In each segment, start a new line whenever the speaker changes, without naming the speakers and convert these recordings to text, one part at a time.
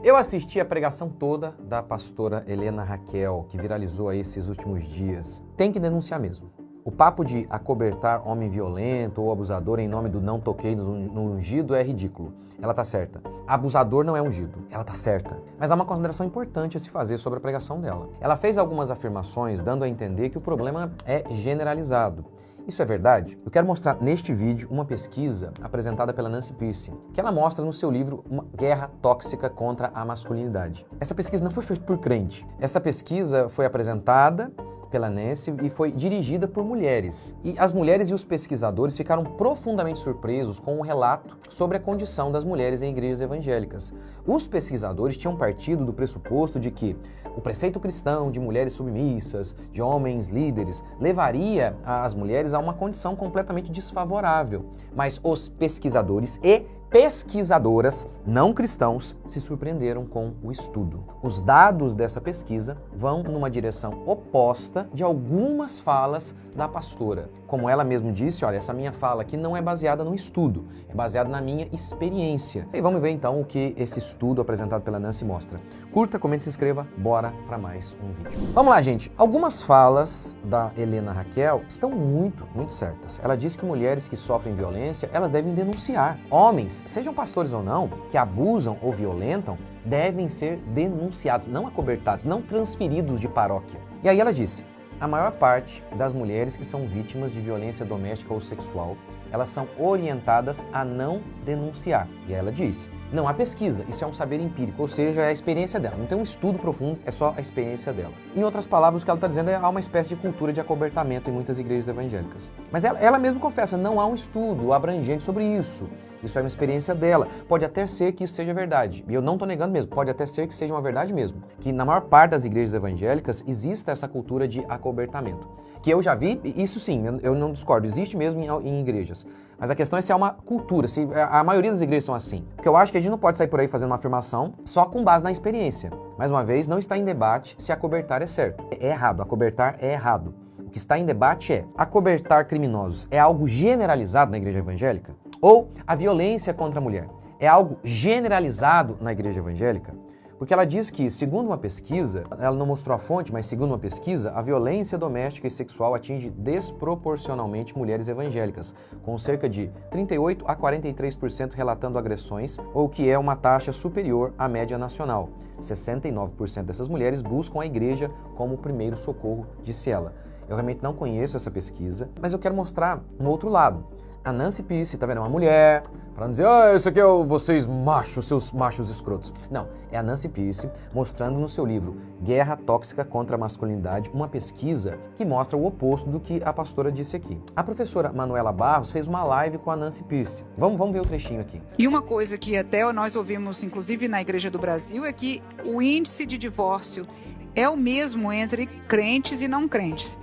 Eu assisti a pregação toda da pastora Helena Raquel, que viralizou aí esses últimos dias. Tem que denunciar mesmo. O papo de acobertar homem violento ou abusador em nome do não toquei no ungido é ridículo. Ela tá certa. Abusador não é ungido. Ela tá certa. Mas há uma consideração importante a se fazer sobre a pregação dela. Ela fez algumas afirmações dando a entender que o problema é generalizado. Isso é verdade? Eu quero mostrar neste vídeo uma pesquisa apresentada pela Nancy Pearcey, que ela mostra no seu livro Uma Guerra Tóxica contra a Masculinidade. Essa pesquisa não foi feita por crente. Essa pesquisa foi apresentada pela Nancy e foi dirigida por mulheres. E as mulheres e os pesquisadores ficaram profundamente surpresos com o relato sobre a condição das mulheres em igrejas evangélicas. Os pesquisadores tinham partido do pressuposto de que o preceito cristão de mulheres submissas, de homens líderes, levaria as mulheres a uma condição completamente desfavorável. Mas os pesquisadores e pesquisadoras não cristãos se surpreenderam com o estudo. Os dados dessa pesquisa vão numa direção oposta de algumas falas da pastora. Como ela mesma disse, olha, essa minha fala aqui não é baseada no estudo, é baseada na minha experiência. E vamos ver então o que esse estudo apresentado pela Nancy mostra. Curta, comente, se inscreva, bora para mais um vídeo. Vamos lá, gente. Algumas falas da Helena Raquel estão muito certas. Ela diz que mulheres que sofrem violência, elas devem denunciar. Homens, sejam pastores ou não, que abusam ou violentam, devem ser denunciados, não acobertados, não transferidos de paróquia. E aí ela disse, a maior parte das mulheres que são vítimas de violência doméstica ou sexual, elas são orientadas a não denunciar. E ela diz, não há pesquisa, isso é um saber empírico, ou seja, é a experiência dela, não tem um estudo profundo, é só a experiência dela. Em outras palavras, o que ela está dizendo é que há uma espécie de cultura de acobertamento em muitas igrejas evangélicas. Mas ela mesma confessa, não há um estudo abrangente sobre isso. Isso é uma experiência dela. Pode até ser que isso seja verdade. E eu não estou negando mesmo. Pode até ser que seja uma verdade mesmo. Que na maior parte das igrejas evangélicas exista essa cultura de acobertamento. Que eu já vi, isso sim, eu não discordo. Existe mesmo em igrejas. Mas a questão é se é uma cultura, se a maioria das igrejas são assim. Porque eu acho que a gente não pode sair por aí fazendo uma afirmação só com base na experiência. Mais uma vez, não está em debate se acobertar é certo. É errado, acobertar é errado. O que está em debate é, acobertar criminosos é algo generalizado na igreja evangélica? Ou a violência contra a mulher é algo generalizado na igreja evangélica? Porque ela diz que, segundo uma pesquisa, ela não mostrou a fonte, mas segundo uma pesquisa, a violência doméstica e sexual atinge desproporcionalmente mulheres evangélicas, com cerca de 38% a 43% relatando agressões, ou que é uma taxa superior à média nacional. 69% dessas mulheres buscam a igreja como primeiro socorro, disse ela. Eu realmente não conheço essa pesquisa, mas eu quero mostrar um outro lado. A Nancy Pearcey, tá vendo? É uma mulher, para não dizer, isso aqui é vocês machos, seus machos escrotos. Não, é a Nancy Pearcey mostrando no seu livro Guerra Tóxica contra a Masculinidade uma pesquisa que mostra o oposto do que a pastora disse aqui. A professora Manuela Barros fez uma live com a Nancy Pearcey. Vamos ver o trechinho aqui.
E uma coisa que até nós ouvimos, inclusive na Igreja do Brasil, é que o índice de divórcio é o mesmo entre crentes e não crentes.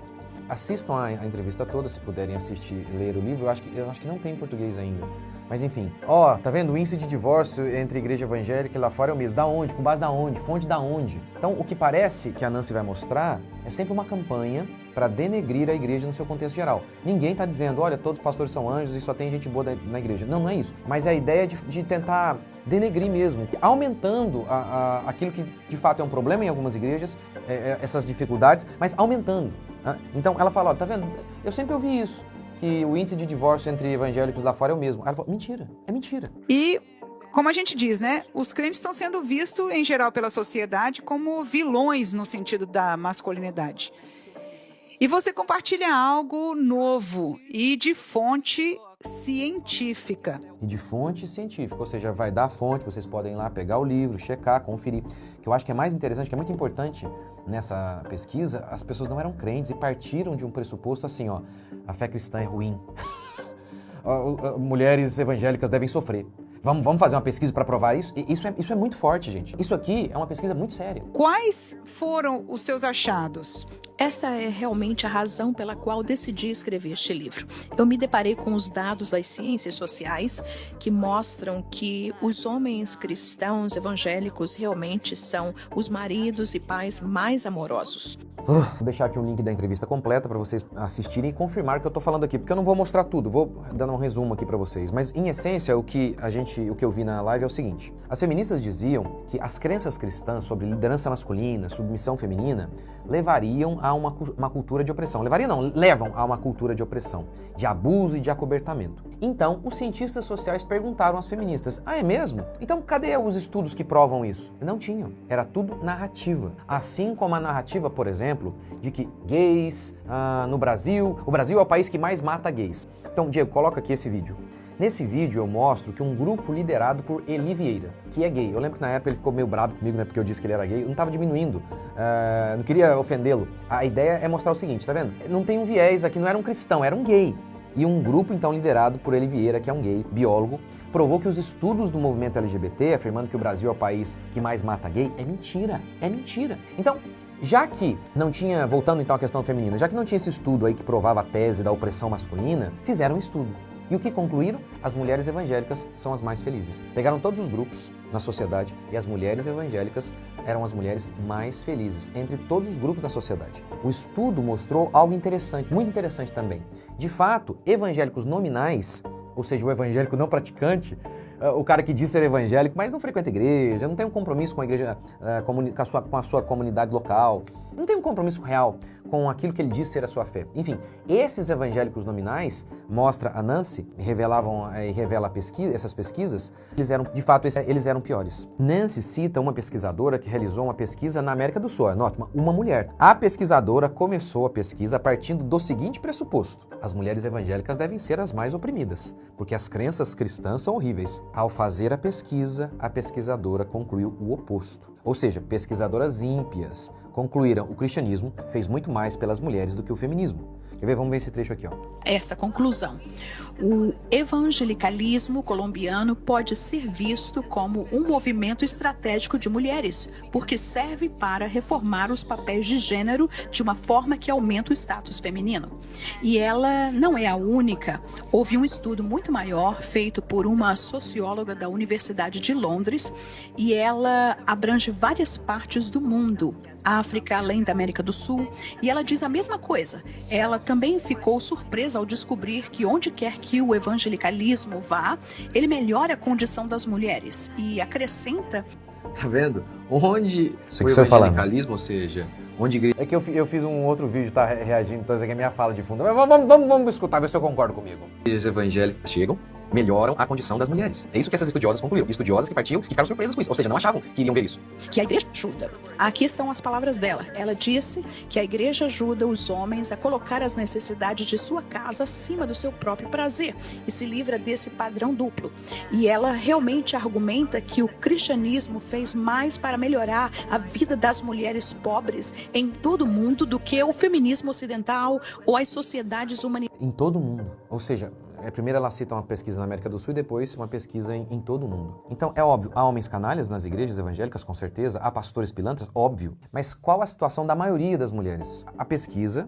Assistam a entrevista toda, se puderem assistir, ler o livro. Eu acho que não tem em português ainda. Mas enfim, tá vendo? O índice de divórcio entre igreja evangélica e lá fora é o mesmo. Da onde? Com base da onde? Fonte da onde? Então, o que parece que a Nancy vai mostrar é sempre uma campanha para denegrir a igreja no seu contexto geral. Ninguém está dizendo, olha, todos os pastores são anjos e só tem gente boa na igreja. Não é isso. Mas é a ideia de tentar denegrir mesmo, aumentando aquilo que de fato é um problema em algumas igrejas, essas dificuldades, mas aumentando. Então ela fala, tá vendo? Eu sempre ouvi isso, que o índice de divórcio entre evangélicos lá fora é o mesmo. Ela fala, mentira, é mentira.
E, como a gente diz, né? Os crentes estão sendo vistos, em geral, pela sociedade como vilões no sentido da masculinidade. E você compartilha algo novo e de fonte científica.
E de fonte científica, ou seja, vai dar a fonte, vocês podem ir lá pegar o livro, checar, conferir. O que eu acho que é mais interessante, que é muito importante nessa pesquisa, as pessoas não eram crentes e partiram de um pressuposto assim, a fé cristã é ruim. Mulheres evangélicas devem sofrer. Vamos fazer uma pesquisa para provar isso? Isso é muito forte, gente. Isso aqui é uma pesquisa muito séria.
Quais foram os seus achados?
Esta é realmente a razão pela qual decidi escrever este livro. Eu me deparei com os dados das ciências sociais que mostram que os homens cristãos evangélicos realmente são os maridos e pais mais amorosos.
Vou deixar aqui um link da entrevista completa para vocês assistirem e confirmar o que eu tô falando aqui, porque eu não vou mostrar tudo, vou dando um resumo aqui para vocês. Mas, em essência, o que eu vi na live é o seguinte: as feministas diziam que as crenças cristãs sobre liderança masculina, submissão feminina, levariam a uma cultura de opressão. Levam a uma cultura de opressão, de abuso e de acobertamento. Então, os cientistas sociais perguntaram às feministas: ah, é mesmo? Então, cadê os estudos que provam isso? Não tinham. Era tudo narrativa. Assim como a narrativa, por exemplo, de que gays no Brasil, o Brasil é o país que mais mata gays. Então, Diego, coloca aqui esse vídeo. Nesse vídeo eu mostro que um grupo liderado por Eli Vieira, que é gay. Eu lembro que na época ele ficou meio bravo comigo, né, porque eu disse que ele era gay. Eu não estava diminuindo, não queria ofendê-lo. A ideia é mostrar o seguinte, tá vendo? Não tem um viés aqui, não era um cristão, era um gay. E um grupo, então, liderado por Eli Vieira, que é um gay, biólogo, provou que os estudos do movimento LGBT, afirmando que o Brasil é o país que mais mata gay, é mentira. É mentira. Então, já que não tinha, voltando então à questão feminina, já que não tinha esse estudo aí que provava a tese da opressão masculina, fizeram um estudo. E o que concluíram? As mulheres evangélicas são as mais felizes. Pegaram todos os grupos na sociedade e as mulheres evangélicas eram as mulheres mais felizes entre todos os grupos da sociedade. O estudo mostrou algo interessante, muito interessante também. De fato, evangélicos nominais, ou seja, o evangélico não praticante, o cara que diz ser evangélico, mas não frequenta a igreja, não tem um compromisso com a igreja, com a sua comunidade local, não tem um compromisso real com aquilo que ele diz ser a sua fé. Enfim, esses evangélicos nominais, mostra a Nancy, revela essas pesquisas, eles eram piores. Nancy cita uma pesquisadora que realizou uma pesquisa na América do Sul, note, uma mulher. A pesquisadora começou a pesquisa partindo do seguinte pressuposto: as mulheres evangélicas devem ser as mais oprimidas, porque as crenças cristãs são horríveis. Ao fazer a pesquisa, a pesquisadora concluiu o oposto. Ou seja, pesquisadoras ímpias concluíram o cristianismo fez muito mais pelas mulheres do que o feminismo. Quer ver? Vamos ver esse trecho aqui, ó.
Esta conclusão. O evangelicalismo colombiano pode ser visto como um movimento estratégico de mulheres, porque serve para reformar os papéis de gênero de uma forma que aumenta o status feminino. E ela não é a única. Houve um estudo muito maior feito por uma socióloga da Universidade de Londres e ela abrange várias partes do mundo. África, além da América do Sul, e ela diz a mesma coisa. Ela também ficou surpresa ao descobrir que onde quer que o evangelicalismo vá, ele melhora a condição das mulheres e acrescenta...
Tá vendo? Onde o evangelicalismo, ou seja, onde igreja... É que eu fiz um outro vídeo, tá reagindo, então essa aqui é a minha fala de fundo. Mas vamos escutar, ver se eu concordo comigo. Igrejas evangélicas chegam, melhoram a condição das mulheres. É isso que essas estudiosas concluíram. Estudiosas que partiam e ficaram surpresas com isso. Ou seja, não achavam que iriam ver isso.
Que a igreja ajuda. Aqui estão as palavras dela. Ela disse que a igreja ajuda os homens a colocar as necessidades de sua casa acima do seu próprio prazer e se livra desse padrão duplo. E ela realmente argumenta que o cristianismo fez mais para melhorar a vida das mulheres pobres em todo o mundo do que o feminismo ocidental ou as sociedades humanitárias.
Em todo o mundo. Ou seja, primeiro ela cita uma pesquisa na América do Sul e depois uma pesquisa em todo o mundo. Então, é óbvio, há homens canalhas nas igrejas evangélicas, com certeza, há pastores pilantras, óbvio. Mas qual a situação da maioria das mulheres?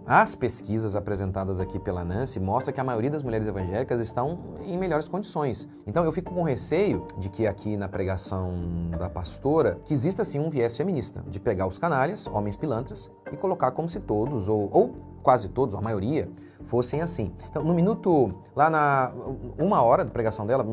As pesquisas apresentadas aqui pela Nancy mostram que a maioria das mulheres evangélicas estão em melhores condições. Então, eu fico com receio de que aqui na pregação da pastora, que exista sim um viés feminista, de pegar os canalhas, homens pilantras, e colocar como se todos, ou quase todos, a maioria, fossem assim. Então, no minuto, lá na 1 hora de pregação dela,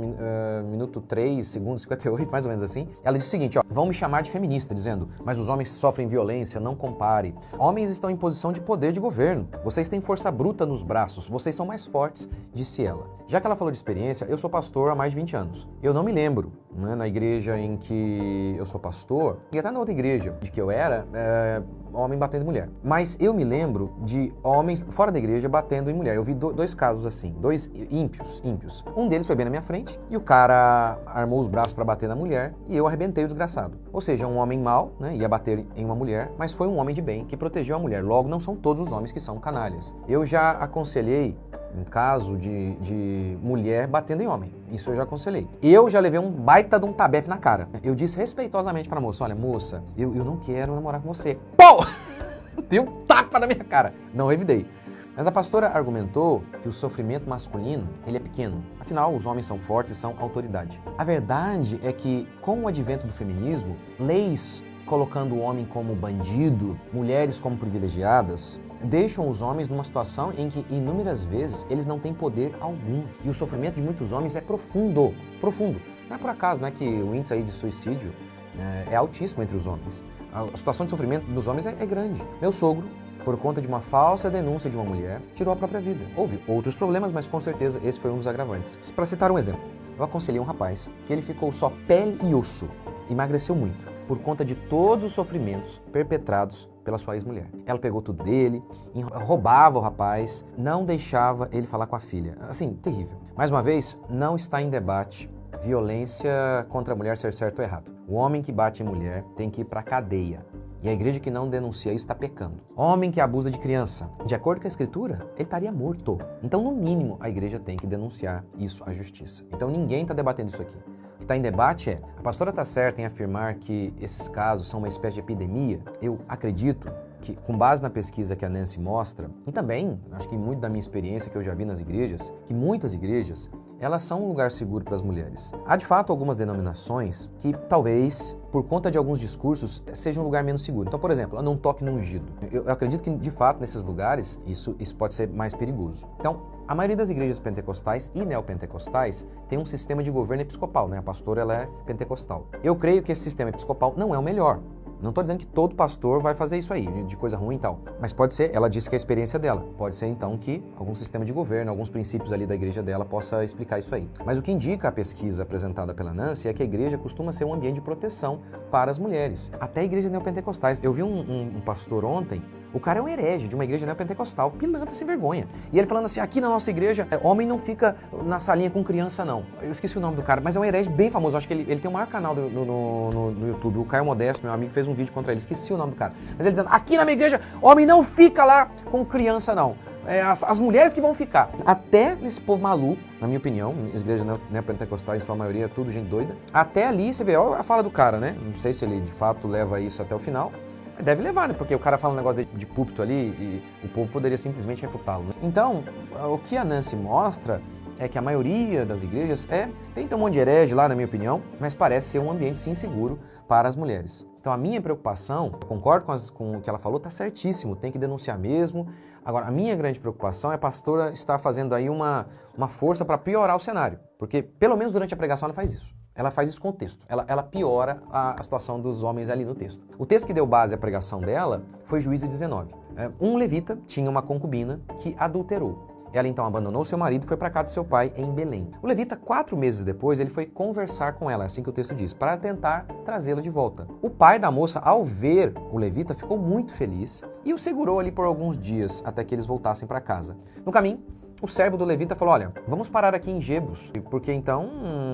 minuto 3 segundos, 58, mais ou menos assim, ela diz o seguinte, ó: vão me chamar de feminista, dizendo, mas os homens sofrem violência, não compare. Homens estão em posição de poder de governo. Vocês têm força bruta nos braços, vocês são mais fortes, disse ela. Já que ela falou de experiência, eu sou pastor há mais de 20 anos. Eu não me lembro, né, na igreja em que eu sou pastor, e até na outra igreja de que eu era, homem batendo em mulher. Mas eu me lembro de homens fora da igreja batendo em mulher. Eu vi dois casos assim, dois ímpios. Um deles foi bem na minha frente e o cara armou os braços para bater na mulher e eu arrebentei o desgraçado. Ou seja, um homem mau, né, ia bater em uma mulher, mas foi um homem de bem que protegeu a mulher. Logo, não são todos os homens que são canalhas. Eu já aconselhei um caso de mulher batendo em homem. Isso eu já aconselhei. Eu já levei um baita de um tabefe na cara. Eu disse respeitosamente pra moça, olha, moça, eu não quero namorar com você. Pô! deu um tapa na minha cara. Não revidei. Mas a pastora argumentou que o sofrimento masculino, ele é pequeno. Afinal, os homens são fortes e são autoridade. A verdade é que, com o advento do feminismo, leis colocando o homem como bandido, mulheres como privilegiadas, deixam os homens numa situação em que, inúmeras vezes, eles não têm poder algum. E o sofrimento de muitos homens é profundo, profundo. Não é por acaso, não é que o índice aí de suicídio é altíssimo entre os homens. A situação de sofrimento dos homens é grande. Meu sogro, por conta de uma falsa denúncia de uma mulher, tirou a própria vida. Houve outros problemas, mas com certeza esse foi um dos agravantes. Para citar um exemplo, eu aconselhei um rapaz que ele ficou só pele e osso, emagreceu muito, por conta de todos os sofrimentos perpetrados pela sua ex-mulher. Ela pegou tudo dele, roubava o rapaz, não deixava ele falar com a filha. Assim, terrível. Mais uma vez, não está em debate violência contra a mulher ser certo ou errado. O homem que bate em mulher tem que ir para a cadeia. E a igreja que não denuncia isso está pecando. Homem que abusa de criança, de acordo com a escritura, ele estaria morto. Então, no mínimo, a igreja tem que denunciar isso à justiça. Então, ninguém está debatendo isso aqui. O que está em debate é, a pastora está certa em afirmar que esses casos são uma espécie de epidemia? Eu acredito que, com base na pesquisa que a Nancy mostra, e também, acho que muito da minha experiência que eu já vi nas igrejas, que muitas igrejas, elas são um lugar seguro para as mulheres. Há, de fato, algumas denominações que, talvez, por conta de alguns discursos, seja um lugar menos seguro. Então, por exemplo, não toque no ungido. Eu acredito que, de fato, nesses lugares, isso pode ser mais perigoso. Então, a maioria das igrejas pentecostais e neopentecostais tem um sistema de governo episcopal, né? A pastora, ela é pentecostal. Eu creio que esse sistema episcopal não é o melhor. Não estou dizendo que todo pastor vai fazer isso aí, de coisa ruim e tal. Mas pode ser, ela disse que é a experiência dela. Pode ser, então, que algum sistema de governo, alguns princípios ali da igreja dela possa explicar isso aí. Mas o que indica a pesquisa apresentada pela Nancy é que a igreja costuma ser um ambiente de proteção para as mulheres. Até igrejas neopentecostais. Eu vi um pastor ontem, o cara é um herege de uma igreja neopentecostal, pilantra sem vergonha. E ele falando assim, aqui na nossa igreja, homem não fica na salinha com criança, não. Eu esqueci o nome do cara, mas é um herege bem famoso. Acho que ele tem o maior canal no YouTube. O Caio Modesto, meu amigo, fez um vídeo contra ele. Esqueci o nome do cara. Mas ele dizendo, aqui na minha igreja, homem não fica lá com criança, não. As mulheres que vão ficar. Até nesse povo maluco, na minha opinião, as igrejas neopentecostais, em sua maioria, tudo gente doida. Até ali, você vê, olha a fala do cara, né? Não sei se ele, de fato, leva isso até o final. Deve levar, né? Porque o cara fala um negócio de púlpito ali e o povo poderia simplesmente refutá-lo. Né? Então, o que a Nancy mostra é que a maioria das igrejas tem um monte de herege lá, na minha opinião, mas parece ser um ambiente, sim, seguro para as mulheres. Então, a minha preocupação, eu concordo com o que ela falou, tá certíssimo, tem que denunciar mesmo. Agora, a minha grande preocupação é a pastora estar fazendo aí uma força para piorar o cenário. Porque, pelo menos durante a pregação, ela faz isso. Ela faz isso com o texto. Ela piora a situação dos homens ali no texto. O texto que deu base à pregação dela foi Juízes 19. Um levita tinha uma concubina que adulterou. Ela então abandonou seu marido e foi para casa de seu pai em Belém. O levita, 4 meses depois, ele foi conversar com ela, assim que o texto diz, para tentar trazê-la de volta. O pai da moça, ao ver o levita, ficou muito feliz e o segurou ali por alguns dias até que eles voltassem para casa. No caminho, o servo do levita falou, olha, vamos parar aqui em Jebus, porque então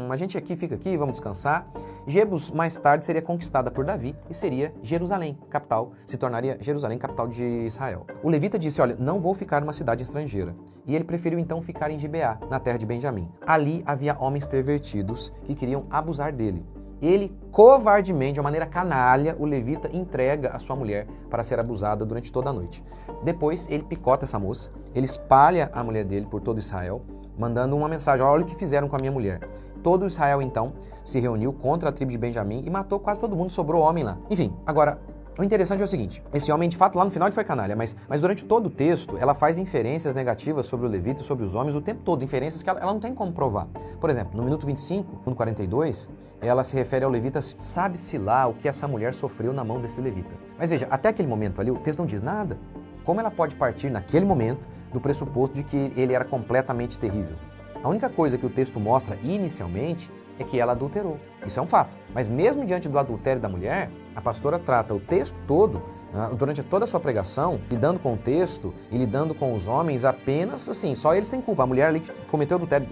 a gente fica aqui, vamos descansar. Jebus mais tarde seria conquistada por Davi e seria Jerusalém, capital, se tornaria Jerusalém, capital de Israel. O levita disse, olha, não vou ficar numa cidade estrangeira. E ele preferiu então ficar em Gibeá, na terra de Benjamim. Ali havia homens pervertidos que queriam abusar dele. Ele, covardemente, de uma maneira canalha, o levita entrega a sua mulher para ser abusada durante toda a noite. Depois, ele picota essa moça, ele espalha a mulher dele por todo Israel, mandando uma mensagem, olha o que fizeram com a minha mulher. Todo Israel, então, se reuniu contra a tribo de Benjamim e matou quase todo mundo, sobrou homem lá. Enfim, agora, o interessante é o seguinte, esse homem, de fato, lá no final ele foi canalha, mas durante todo o texto, ela faz inferências negativas sobre o levita e sobre os homens o tempo todo, inferências que ela não tem como provar. Por exemplo, no minuto 25, no 42, ela se refere ao levita, sabe-se lá o que essa mulher sofreu na mão desse levita. Mas veja, até aquele momento ali, o texto não diz nada. Como ela pode partir, naquele momento, do pressuposto de que ele era completamente terrível? A única coisa que o texto mostra, inicialmente, é que ela adulterou. Isso é um fato. Mas mesmo diante do adultério da mulher, a pastora trata o texto todo, durante toda a sua pregação, lidando com o texto e lidando com os homens apenas assim, só eles têm culpa. A mulher ali que cometeu adultério,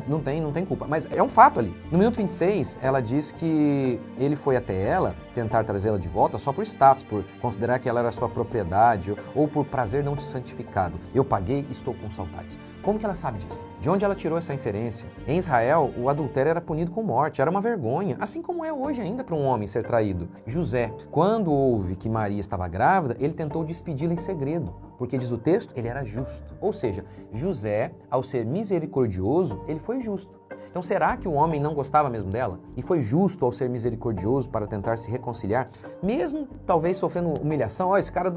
não tem culpa. Mas é um fato ali. No minuto 26, ela diz que ele foi até ela tentar trazê-la de volta só por status, por considerar que ela era sua propriedade ou por prazer não santificado. Eu paguei e estou com saudades. Como que ela sabe disso? De onde ela tirou essa inferência? Em Israel, o adultério era punido com morte, era uma vergonha. vergonha, assim como é hoje ainda para um homem ser traído. José, quando ouve que Maria estava grávida, ele tentou despedi-la em segredo, porque diz o texto, ele era justo. Ou seja, José, ao ser misericordioso, ele foi justo. Então será que o homem não gostava mesmo dela? E foi justo ao ser misericordioso para tentar se reconciliar, mesmo talvez sofrendo humilhação? Ó, esse cara,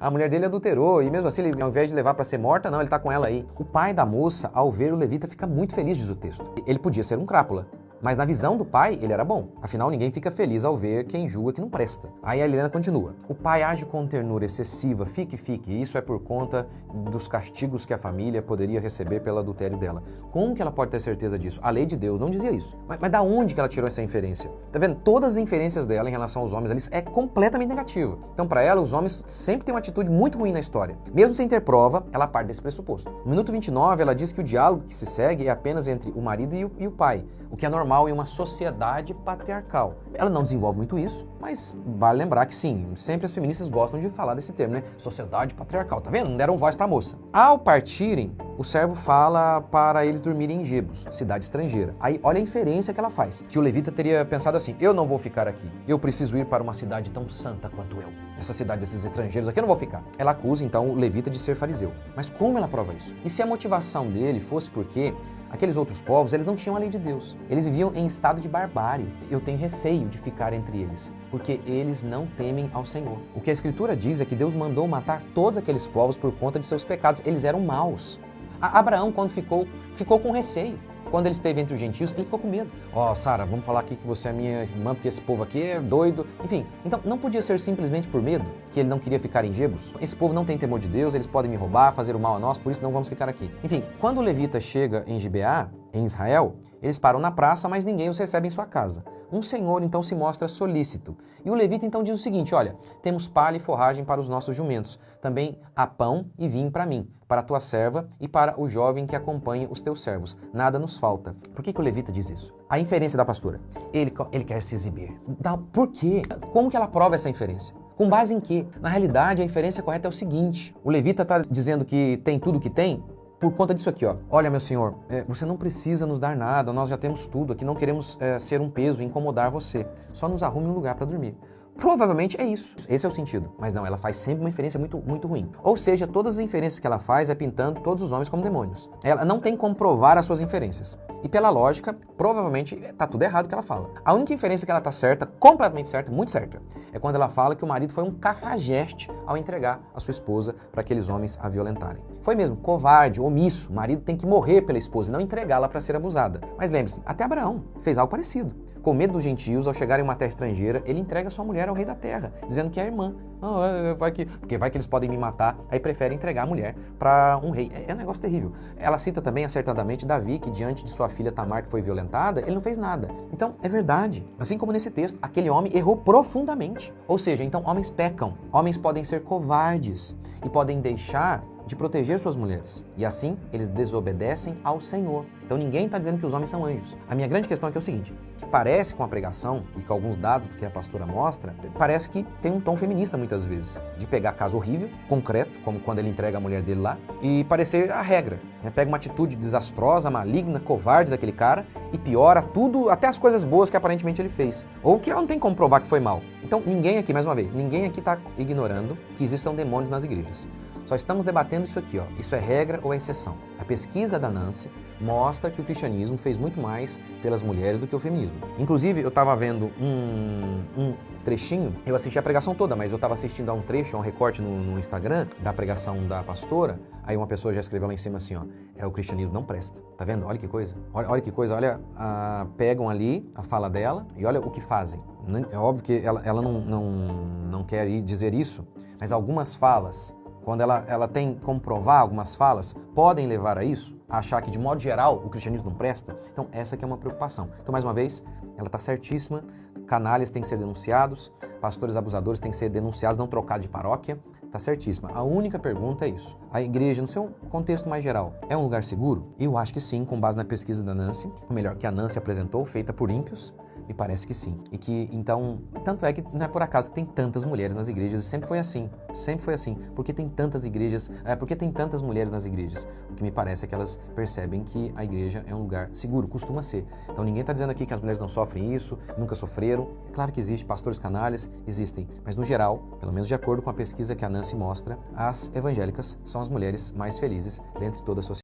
a mulher dele adulterou, e mesmo assim, ele, ao invés de levar para ser morta, não, ele está com ela aí. O pai da moça, ao ver o levita, fica muito feliz, diz o texto. Ele podia ser um crápula, mas na visão do pai, ele era bom. Afinal, ninguém fica feliz ao ver quem julga que não presta. Aí a Helena continua. O pai age com ternura excessiva, fique. Isso é por conta dos castigos que a família poderia receber pelo adultério dela. Como que ela pode ter certeza disso? A lei de Deus não dizia isso. Mas da onde que ela tirou essa inferência? Tá vendo? Todas as inferências dela em relação aos homens ali é completamente negativa. Então, para ela, os homens sempre têm uma atitude muito ruim na história. Mesmo sem ter prova, ela parte desse pressuposto. No minuto 29, ela diz que o diálogo que se segue é apenas entre o marido e o pai, o que é normal em uma sociedade patriarcal. Ela não desenvolve muito isso, mas vale lembrar que sim, sempre as feministas gostam de falar desse termo, né? Sociedade patriarcal, tá vendo? Não deram voz pra moça. Ao partirem, o servo fala para eles dormirem em Jebus, cidade estrangeira. Aí olha a inferência que ela faz, que o levita teria pensado assim, eu não vou ficar aqui, eu preciso ir para uma cidade tão santa quanto eu. Essa cidade desses estrangeiros aqui eu não vou ficar. Ela acusa então o levita de ser fariseu. Mas como ela prova isso? E se a motivação dele fosse porque aqueles outros povos, eles não tinham a lei de Deus. Eles viviam em estado de barbárie. Eu tenho receio de ficar entre eles, porque eles não temem ao Senhor. O que a Escritura diz é que Deus mandou matar todos aqueles povos por conta de seus pecados. Eles eram maus. Abraão, quando ficou com receio. Quando ele esteve entre os gentios, ele ficou com medo. Ó, Sara, vamos falar aqui que você é minha irmã, porque esse povo aqui é doido. Enfim, então não podia ser simplesmente por medo que ele não queria ficar em Jebus. Esse povo não tem temor de Deus, eles podem me roubar, fazer o mal a nós, por isso não vamos ficar aqui. Enfim, quando o levita chega em Gibeá, em Israel, eles param na praça, mas ninguém os recebe em sua casa. Um senhor então se mostra solícito. E o levita então diz o seguinte, olha, temos palha e forragem para os nossos jumentos. Também há pão e vinho para mim, para a tua serva e para o jovem que acompanha os teus servos. Nada nos falta. Por que o levita diz isso? A inferência da pastora. Ele quer se exibir. Por quê? Como que ela prova essa inferência? Com base em quê? Na realidade, a inferência correta é o seguinte. O levita está dizendo que tem tudo que tem por conta disso aqui, ó. Olha, meu senhor, você não precisa nos dar nada, nós já temos tudo aqui, não queremos ser um peso e incomodar você. Só nos arrume um lugar para dormir. Provavelmente é isso. Esse é o sentido. Mas não, ela faz sempre uma inferência muito, muito ruim. Ou seja, todas as inferências que ela faz é pintando todos os homens como demônios. Ela não tem como provar as suas inferências. E pela lógica, provavelmente tá tudo errado o que ela fala. A única inferência que ela tá certa, completamente certa, muito certa, é quando ela fala que o marido foi um cafajeste ao entregar a sua esposa para aqueles homens a violentarem. Foi mesmo, covarde, omisso. O marido tem que morrer pela esposa e não entregá-la para ser abusada. Mas lembre-se, até Abraão fez algo parecido. Com medo dos gentios, ao chegarem em uma terra estrangeira, ele entrega sua mulher ao rei da terra, dizendo que é a irmã. Porque vai que eles podem me matar, aí prefere entregar a mulher para um rei. É um negócio terrível. Ela cita também, acertadamente, Davi, que diante de sua filha Tamar, que foi violentada, ele não fez nada. Então, é verdade. Assim como nesse texto, aquele homem errou profundamente. Ou seja, então, homens pecam. Homens podem ser covardes e podem deixar de proteger suas mulheres. E assim, eles desobedecem ao Senhor. Então ninguém está dizendo que os homens são anjos. A minha grande questão aqui é o seguinte, que parece com a pregação e com alguns dados que a pastora mostra, parece que tem um tom feminista muitas vezes, de pegar caso horrível, concreto, como quando ele entrega a mulher dele lá, e parecer a regra. Pega uma atitude desastrosa, maligna, covarde daquele cara e piora tudo, até as coisas boas que aparentemente ele fez. Ou que ela não tem como provar que foi mal. Então ninguém aqui, mais uma vez, ninguém aqui está ignorando que existam demônios nas igrejas. Só estamos debatendo isso aqui, ó. Isso é regra ou é exceção? A pesquisa da Nancy mostra que o cristianismo fez muito mais pelas mulheres do que o feminismo. Inclusive, eu estava vendo um trechinho, eu assisti a pregação toda, mas eu estava assistindo a um trecho, a um recorte no Instagram da pregação da pastora, aí uma pessoa já escreveu lá em cima assim, ó, o cristianismo não presta. Tá vendo? Olha que coisa. Olha que coisa, olha, pegam ali a fala dela e olha o que fazem. É óbvio que ela não quer dizer isso, mas algumas falas, quando ela tem como provar algumas falas, podem levar a isso, a achar que de modo geral o cristianismo não presta. Então essa que é uma preocupação. Então mais uma vez, ela está certíssima, canalhas têm que ser denunciados, pastores abusadores têm que ser denunciados, não trocados de paróquia, está certíssima. A única pergunta é isso. A igreja, no seu contexto mais geral, é um lugar seguro? Eu acho que sim, com base na pesquisa da Nancy, ou melhor, que a Nancy apresentou, feita por ímpios, Me parece que sim. E que, então, tanto é que não é por acaso que tem tantas mulheres nas igrejas, e sempre foi assim. Sempre foi assim. Porque tem tantas igrejas, porque tem tantas mulheres nas igrejas? O que me parece é que elas percebem que a igreja é um lugar seguro, costuma ser. Então ninguém está dizendo aqui que as mulheres não sofrem isso, nunca sofreram. É claro que existe, pastores canalhas, existem. Mas no geral, pelo menos de acordo com a pesquisa que a Nancy mostra, as evangélicas são as mulheres mais felizes dentre toda a sociedade.